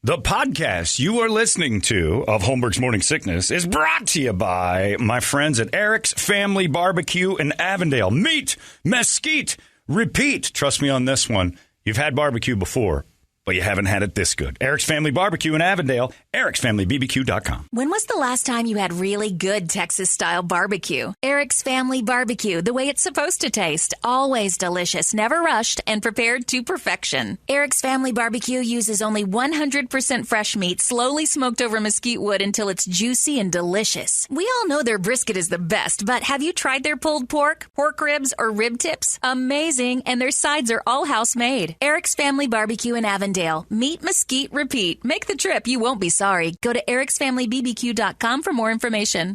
The podcast you are listening to of Holmberg's Morning Sickness is brought to you by my friends at Eric's Family Barbecue in Avondale. Meet, mesquite, repeat. Trust me on this one. You've had barbecue before, but you haven't had it this good. Eric's Family Barbecue in Avondale, ericsfamilybbq.com. When was the last time you had really good Texas-style barbecue? Eric's Family Barbecue, the way it's supposed to taste. Always delicious, never rushed, and prepared to perfection. Eric's Family Barbecue uses only 100% fresh meat, slowly smoked over mesquite wood until it's juicy and delicious. We all know their brisket is the best, but have you tried their pulled pork ribs, or rib tips? Amazing, and their sides are all house-made. Eric's Family Barbecue in Avondale. Meet, mesquite, repeat. Make the trip. You won't be sorry. Go to ericsfamilybbq.com for more information.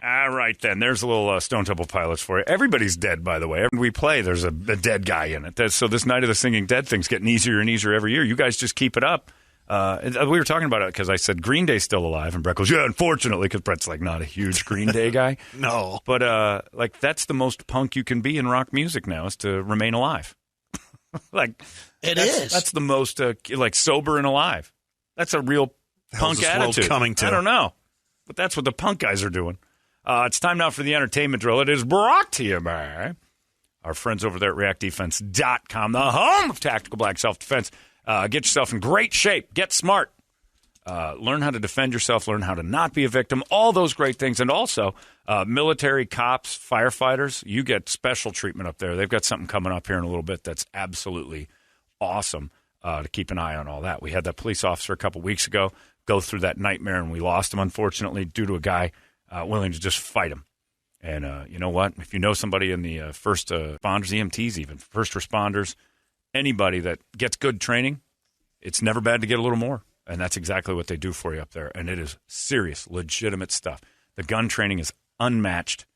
All right, then. There's a little Stone Temple Pilots for you. Everybody's dead, by the way. Every we play, there's a dead guy in it. So this Night of the Singing Dead thing's getting easier and easier every year. You guys just keep it up. We were talking about it because I said Green Day's still alive, and Brett goes, yeah, unfortunately, because Brett's like not a huge Green Day guy. No. But like that's the most punk you can be in rock music now is to remain alive. That's the most like sober and alive. That's a real punk attitude. Coming to? I don't know, but that's what the punk guys are doing. It's time now for the entertainment drill. It is brought to you by our friends over there at reactdefense.com, the home of tactical black self-defense. Get yourself in great shape. Get smart. Learn how to defend yourself. Learn how to not be a victim. All those great things. And also, military, cops, firefighters, you get special treatment up there. They've got something coming up here in a little bit that's absolutely awesome to keep an eye on all that. We had that police officer a couple weeks ago go through that nightmare, and we lost him, unfortunately, due to a guy willing to just fight him. And you know what? If you know somebody in the first responders, EMTs even, first responders, anybody that gets good training, it's never bad to get a little more. And that's exactly what they do for you up there. And it is serious, legitimate stuff. The gun training is unmatched.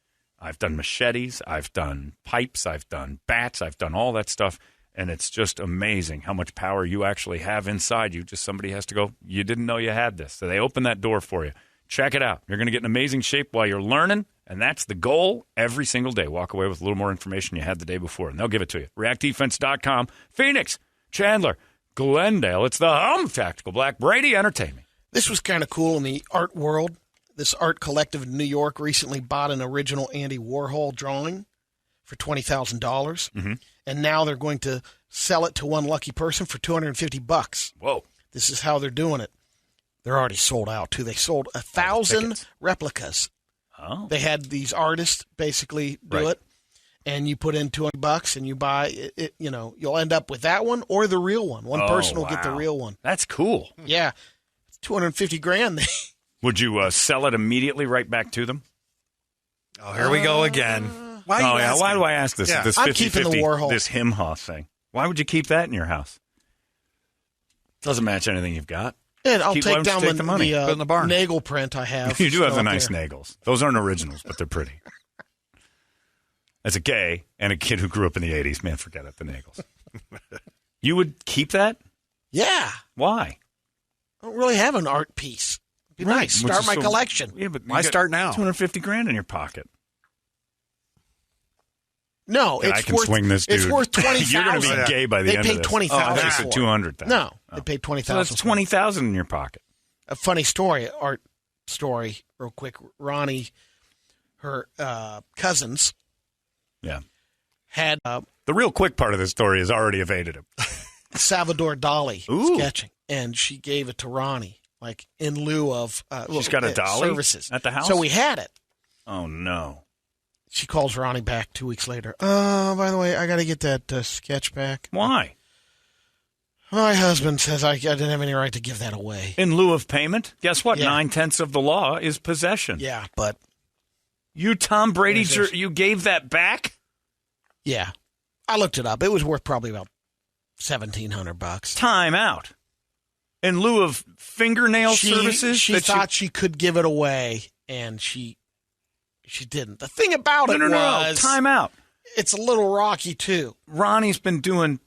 I've done machetes. I've done pipes. I've done bats. I've done all that stuff. And it's just amazing how much power you actually have inside you. Just somebody has to go, you didn't know you had this. So they open that door for you. Check it out. You're going to get in amazing shape while you're learning. And that's the goal every single day. Walk away with a little more information you had the day before, and they'll give it to you. ReactDefense.com. Phoenix, Chandler, Glendale. It's the home of Tactical Black. Brady, entertain me. This was kind of cool in the art world. This art collective in New York recently bought an original Andy Warhol drawing for $20,000. Mm-hmm. And now they're going to sell it to one lucky person for $250. Whoa. This is how they're doing it. They're already sold out, too. They sold 1,000 replicas. Oh. They had these artists basically do it, and you put in $200 and you buy it. You know, you'll end up with that one or the real one. One person will get the real one. That's cool. Yeah, it's $250,000. Would you sell it immediately right back to them? Oh, here we go again. Why do I ask this? Yeah. This I'm keeping the Warhol. This him-ha thing. Why would you keep that in your house? Doesn't match anything you've got. And I'll take down the money. the Put it in the barn. Nagel print I have. You do have the nice Nagels. Those aren't originals, but they're pretty. As a gay and a kid who grew up in the 80s, man, forget it, the Nagels. You would keep that? Yeah. Why? I don't really have an art piece. It'd be nice. Start my collection. Yeah, but why start now? $250,000 in your pocket. No, I can swing this dude. It's worth $20,000. You're going to be gay by the end of this. They paid $20,000. They said $200,000. No, they paid $20,000. So that's $20,000 in your pocket. A funny story, art story, real quick. Ronnee, her cousins, had the real quick part of this story has already evaded him. Salvador Dali sketching, and she gave it to Ronnee, like in lieu of she's got a Dali services at the house. So we had it. Oh no. She calls Ronnee back 2 weeks later. By the way, I got to get that sketch back. Why? My husband says I didn't have any right to give that away. In lieu of payment? Guess what? Yeah. 9/10 of the law is possession. Yeah, but you, Tom Brady, you gave that back? Yeah. I looked it up. It was worth probably about $1,700. Time out. In lieu of fingernail services? She thought she could give it away, and she didn't. The thing about it was... Time out. It's a little rocky, too. Ronnie's been doing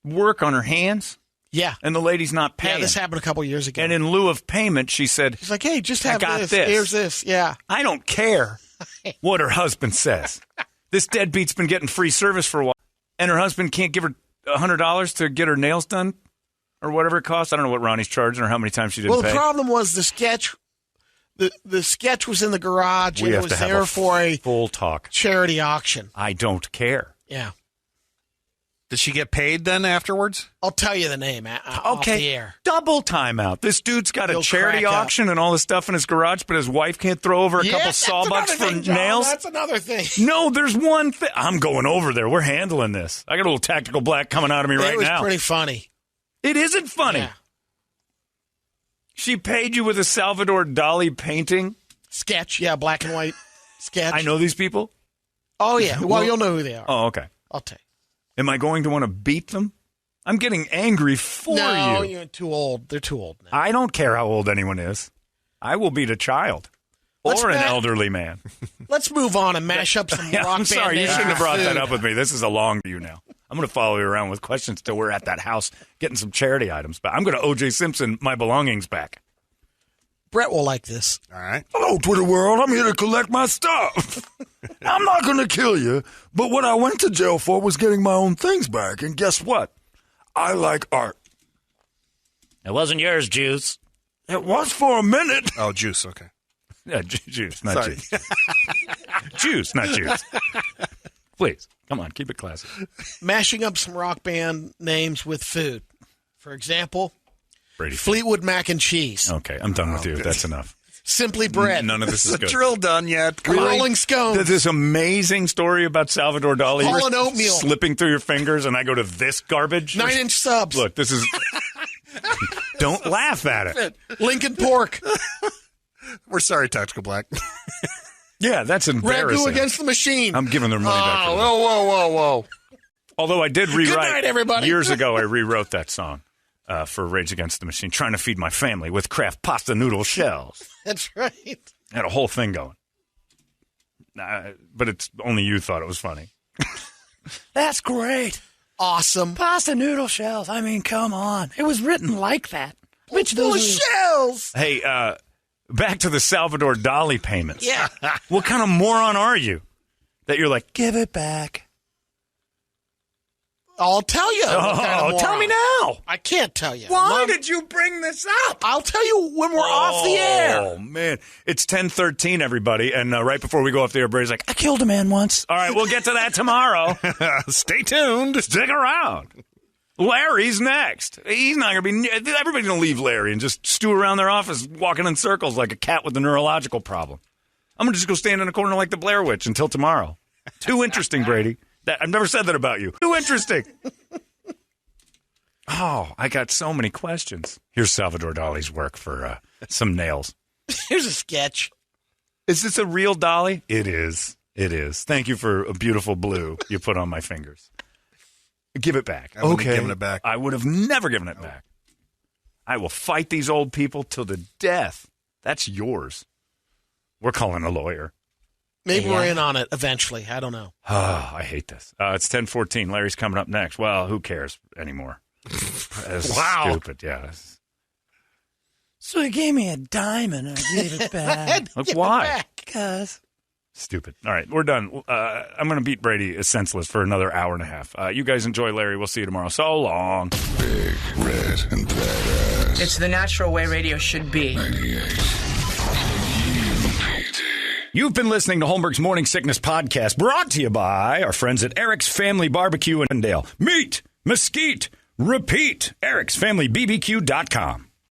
work on her hands. Yeah. And the lady's not paying. Yeah, this happened a couple years ago. And in lieu of payment, she said... She's like, hey, just have I got this. this. Here's this. Yeah. I don't care what her husband says. This deadbeat's been getting free service for a while, and her husband can't give her $100 to get her nails done or whatever it costs. I don't know what Ronnie's charging or how many times she didn't pay. Well, the problem was the sketch. The sketch was in the garage, and it was there for a full talk charity auction. I don't care. Yeah. Did she get paid then afterwards? I'll tell you the name off the air. Double timeout. This dude's got He'll a charity crack up. auction and all this stuff in his garage, but his wife can't throw over a couple sawbucks for nails. That's another thing. No, there's one thing. I'm going over there. We're handling this. I got a little tactical black coming out of me right now. It was pretty funny. It isn't funny. Yeah. She paid you with a Salvador Dali painting? Sketch, yeah, black and white sketch. I know these people? Oh, yeah. Well, you'll know who they are. Oh, okay. I'll tell you. Am I going to want to beat them? I'm getting angry for you. No, you're too old. They're too old now. I don't care how old anyone is. I will beat a child or an elderly man. Let's move on and mash up some rock I'm band sorry, you names shouldn't have and brought that food. up with me. This is a long view now. I'm going to follow you around with questions till we're at that house getting some charity items back. I'm going to O.J. Simpson my belongings back. Brett will like this. All right. Hello, Twitter world. I'm here to collect my stuff. I'm not going to kill you, but what I went to jail for was getting my own things back. And guess what? I like art. It wasn't yours, Juice. It was for a minute. Oh, juice. Okay. Yeah, juice, not Sorry. juice. Juice, not juice. Please, come on, keep it classy. Mashing up some rock band names with food. For example, Brady. Fleetwood Mac and Cheese. Okay, I'm done with you. That's enough. Simply Bread. None of this is good. Drill done yet. Come on. Rolling Stones. This amazing story about Salvador Dali Hall and Oatmeal. slipping through your fingers, and I go to this garbage. 9-inch Subs. Look, this is. Don't laugh at it. Lincoln Pork. We're sorry, Tactical Black. Yeah, that's embarrassing. Ragu Against the Machine. I'm giving their money back. For them. Whoa. Although I did rewrite night, everybody. years ago, I rewrote that song for Rage Against the Machine, trying to feed my family with Kraft pasta noodle shells. That's right. Had a whole thing going. But it's only you thought it was funny. That's great. Awesome. Pasta noodle shells. I mean, come on. It was written like that. Which those shells. Hey, back to the Salvador Dali payments. Yeah. What kind of moron are you that you're like, give it back? I'll tell you. Oh, tell me now. I can't tell you. Why Mom, did you bring this up? I'll tell you when we're off the air. Oh, man. It's 10:13, everybody. And right before we go off the air, Brady's like, I killed a man once. All right, we'll get to that tomorrow. Stay tuned. Stick around. Larry's next. He's not going to be... Everybody's going to leave Larry and just stew around their office walking in circles like a cat with a neurological problem. I'm going to just go stand in a corner like the Blair Witch until tomorrow. Too interesting, Brady. I've never said that about you. Too interesting. Oh, I got so many questions. Here's Salvador Dali's work for some nails. Here's a sketch. Is this a real Dali? It is. It is. Thank you for a beautiful blue you put on my fingers. Give it back. I wouldn't have given it back. I would have never given it back. I will fight these old people till the death. That's yours. We're calling a lawyer. Maybe we're in on it eventually. I don't know. Oh, I hate this. It's 10:14. Larry's coming up next. Well, who cares anymore? Wow. Stupid, yeah. So he gave me a dime and I gave it back. Look, why? Because. Stupid. All right, we're done. I'm going to beat Brady senseless for another hour and a half. You guys enjoy Larry. We'll see you tomorrow. So long. Big, red, and badass. It's the natural way radio should be. 98. You've been listening to Holmberg's Morning Sickness Podcast, brought to you by our friends at Eric's Family Barbecue in Dale. Meet, mesquite, repeat. Eric'sFamilyBBQ.com.